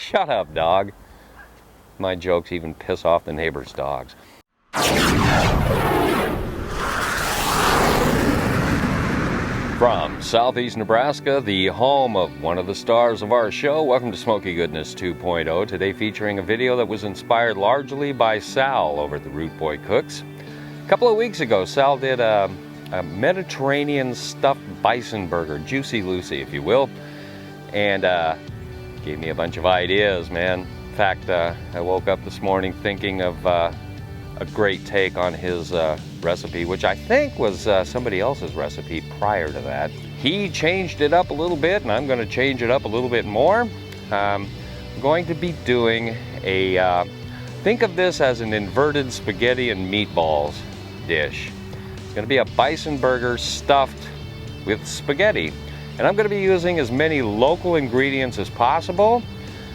Shut up, dog. My jokes even piss off the neighbors' dogs. From southeast Nebraska, the home of one of the stars of our show, welcome to Smoky Goodness 2.0. Today featuring a video that was inspired largely by Sal over at the Root Boy Cooks. A couple of weeks ago, Sal did a Mediterranean stuffed bison burger, Juicy Lucy, if you will, and gave me a bunch of ideas, man. In fact, I woke up this morning thinking of a great take on his recipe, which I think was somebody else's recipe prior to that. He changed it up a little bit, and I'm going to change it up a little bit more. I'm going to be doing think of this as an inverted spaghetti and meatballs dish. It's going to be a bison burger stuffed with spaghetti. And I'm going to be using as many local ingredients as possible.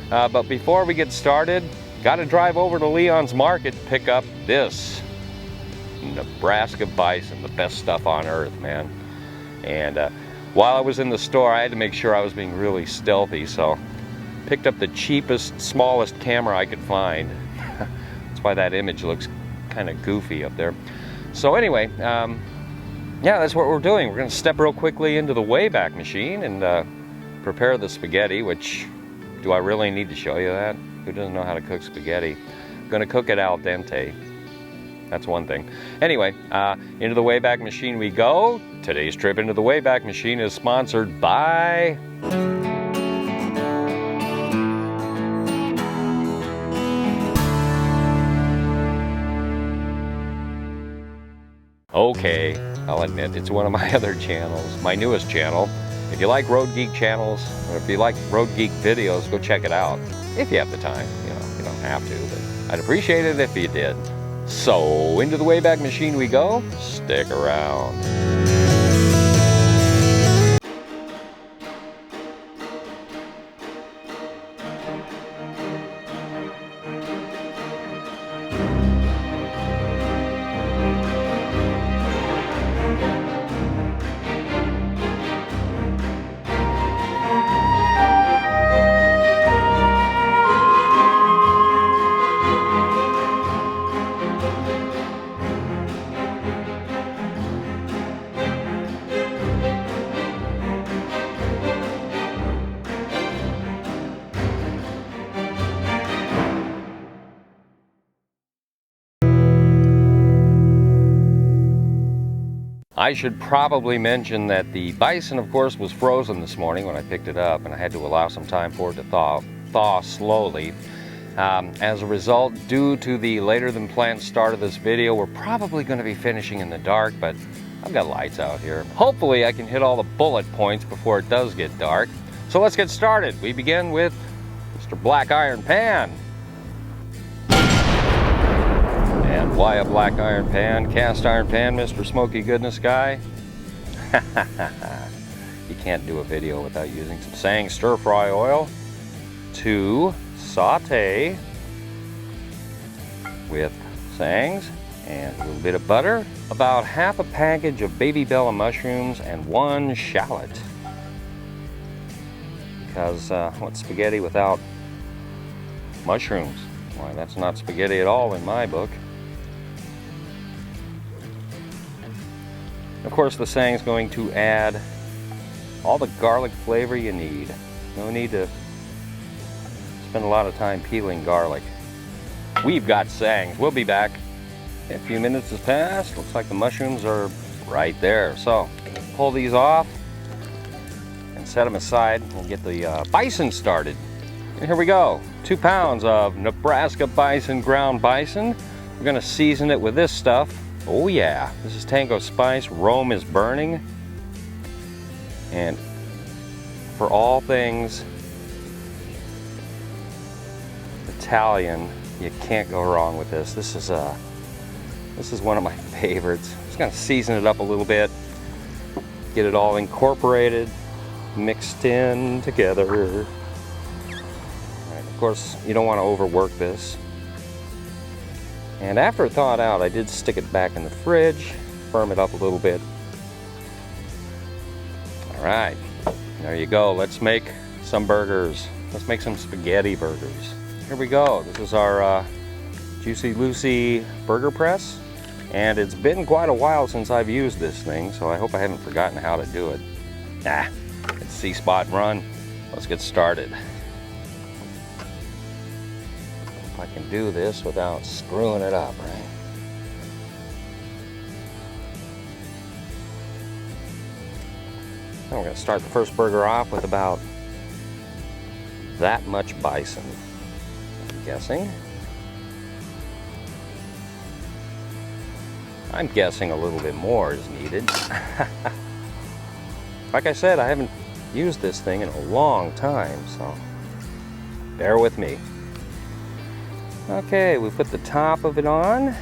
But before we get started, got to drive over to Leon's Market to pick up this Nebraska Bison, the best stuff on earth, man. And while I was in the store, I had to make sure I was being really stealthy, so picked up the cheapest, smallest camera I could find. That's why that image looks kind of goofy up there. So anyway, yeah, that's what we're doing. We're going to step real quickly into the Wayback Machine and prepare the spaghetti, which, do I really need to show you that? Who doesn't know how to cook spaghetti? I'm going to cook it al dente. That's one thing. Anyway, into the Wayback Machine we go. Today's trip into the Wayback Machine is sponsored by... Okay, I'll admit, it's one of my other channels, my newest channel. If you like Road Geek channels, or if you like Road Geek videos, go check it out. If you have the time, you don't have to, but I'd appreciate it if you did. So, into the Wayback Machine we go. Stick around. I should probably mention that the bison, of course, was frozen this morning when I picked it up, and I had to allow some time for it to thaw slowly. As a result, due to the later than planned start of this video, we're probably going to be finishing in the dark, but I've got lights out here. Hopefully I can hit all the bullet points before it does get dark. So let's get started. We begin with Mr. Black Iron Pan. And why a black iron pan, cast iron pan, Mr. Smoky Goodness guy? You can't do a video without using some Sang stir fry oil to saute with Sangs and a little bit of butter, about half a package of baby bella mushrooms and 1 shallot. Because what's spaghetti without mushrooms? Why, that's not spaghetti at all in my book. Of course, the Sang is going to add all the garlic flavor you need. No need to spend a lot of time peeling garlic. We've got Sangs. We'll be back. A few minutes has passed. Looks like the mushrooms are right there. So, pull these off and set them aside. We'll get the bison started. And here we go. 2 pounds of Nebraska Bison ground bison. We're going to season it with this stuff. Oh yeah, this is Tango Spice, Rome is Burning. And for all things Italian, you can't go wrong with this. This is one of my favorites. Just gonna season it up a little bit, get it all incorporated, mixed in together. Right, of course, you don't want to overwork this. And after it thawed out, I did stick it back in the fridge, firm it up a little bit. All right, there you go. Let's make some burgers. let's make some spaghetti burgers. Here we go. This is our Juicy Lucy burger press. And it's been quite a while since I've used this thing, so I hope I haven't forgotten how to do it. Nah, it's C-spot run. Let's get started. If I can do this without screwing it up, right? Then we're going to start the first burger off with about that much bison, I'm guessing. I'm guessing a little bit more is needed. Like I said, I haven't used this thing in a long time, so bear with me. Okay, we put the top of it on,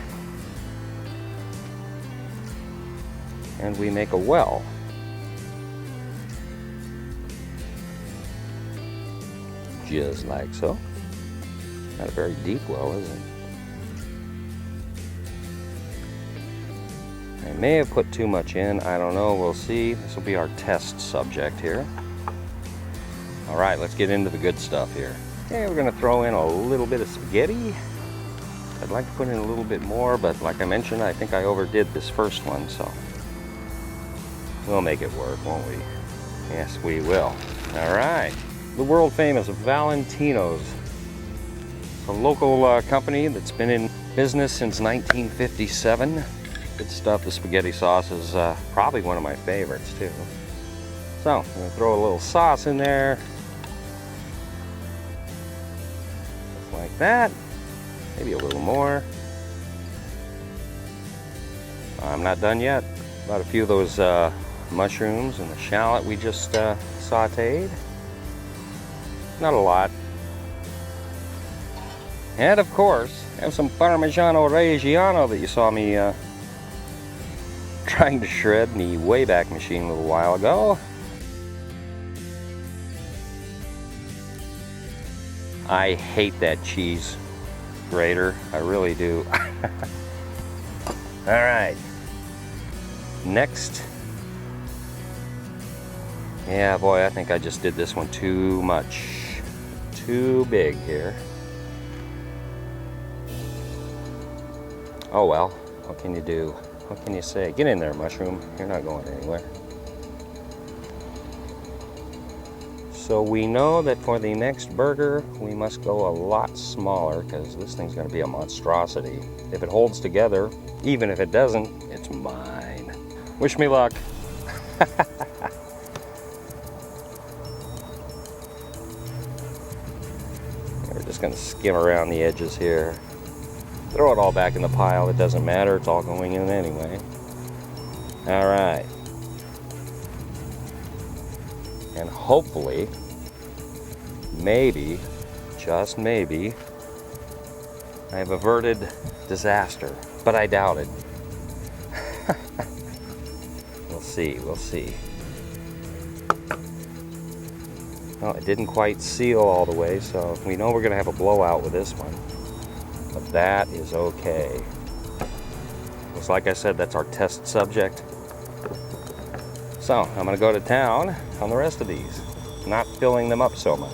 and we make a well. Just like so. Not a very deep well, is it? I may have put too much in, I don't know, we'll see. This will be our test subject here. All right, let's get into the good stuff here. Okay, we're gonna throw in a little bit of spaghetti. I'd like to put in a little bit more, but like I mentioned, I think I overdid this first one, so we'll make it work, won't we? Yes, we will. All right, the world famous Valentino's. It's a local company that's been in business since 1957. Good stuff. The spaghetti sauce is probably one of my favorites too. So I'm going to throw a little sauce in there. Just like that. Maybe a little more. I'm not done yet. About a few of those mushrooms and the shallot we just sauteed. Not a lot. And of course, have some Parmigiano Reggiano that you saw me trying to shred in the Wayback Machine a little while ago. I hate that cheese grater. I really do. All right. Next. Yeah, boy, I think I just did this one too much. Too big here. Oh well, what can you do? What can you say? Get in there, mushroom. You're not going anywhere. So we know that for the next burger, we must go a lot smaller because this thing's going to be a monstrosity. If it holds together, even if it doesn't, it's mine. Wish me luck. We're just going to skim around the edges here. Throw it all back in the pile, it doesn't matter, it's all going in anyway. All right. And hopefully, maybe, just maybe, I have averted disaster, but I doubt it. We'll see, we'll see. Well, it didn't quite seal all the way, so we know we're gonna have a blowout with this one. But that is okay. Because like I said, that's our test subject. So I'm going to go to town on the rest of these, not filling them up so much.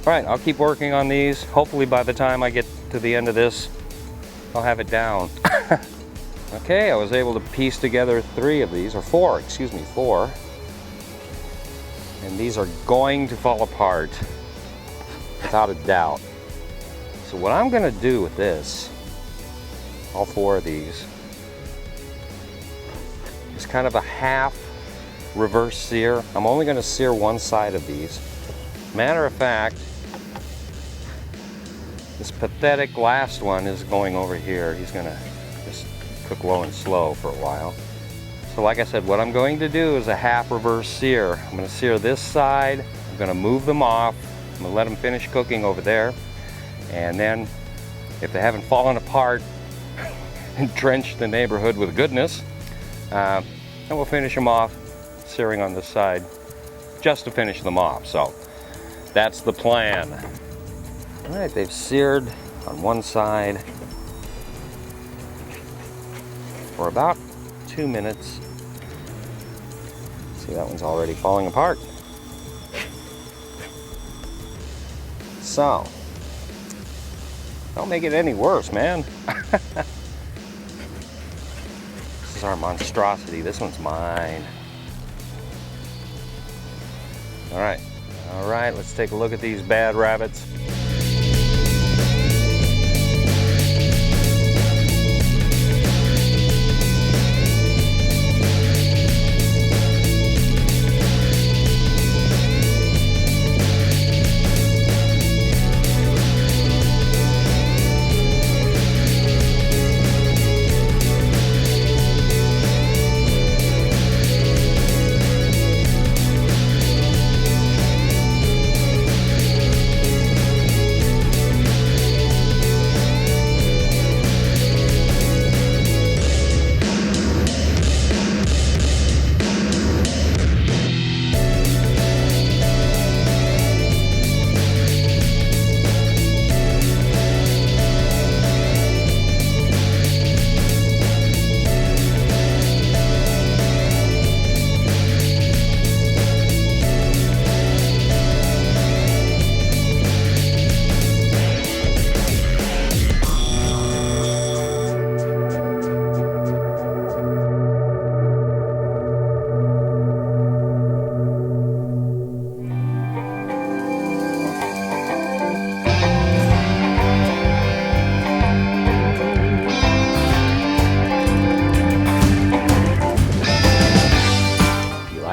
All right, I'll keep working on these. Hopefully by the time I get to the end of this, I'll have it down. Okay, I was able to piece together 3 of these, or 4, excuse me, 4. And these are going to fall apart, without a doubt. So what I'm gonna do with this, all 4 of these, is kind of a half reverse sear. I'm only gonna sear one side of these. Matter of fact, this pathetic last one is going over here. He's gonna just cook low and slow for a while. So like I said, what I'm going to do is a half reverse sear. I'm gonna sear this side, I'm gonna move them off, I'm gonna let them finish cooking over there, and then if they haven't fallen apart and drenched the neighborhood with goodness, then we'll finish them off searing on this side just to finish them off. So that's the plan. All right, they've seared on one side for about 2 minutes. See, that one's already falling apart. So, don't make it any worse, man. This is our monstrosity. This one's mine. All right, let's take a look at these bad rabbits.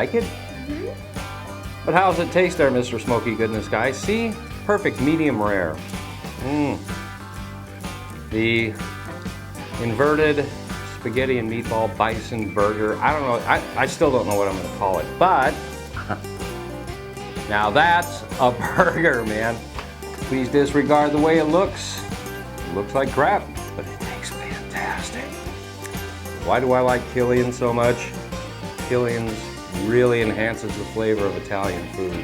Like it? Mm-hmm. But how's it taste there, Mr. Smoky Goodness guy? See? Perfect medium rare. The inverted spaghetti and meatball bison burger. I don't know. I still don't know what I'm going to call it. But now that's a burger, man. Please disregard the way it looks. It looks like crap, but it tastes fantastic. Why do I like Killian so much? Killian's really enhances the flavor of Italian food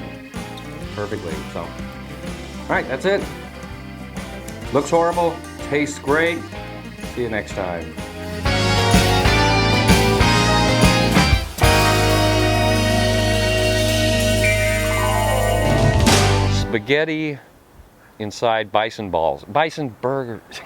perfectly. So, all right, that's it. Looks horrible, tastes great. See you next time. Spaghetti inside bison balls, bison burgers.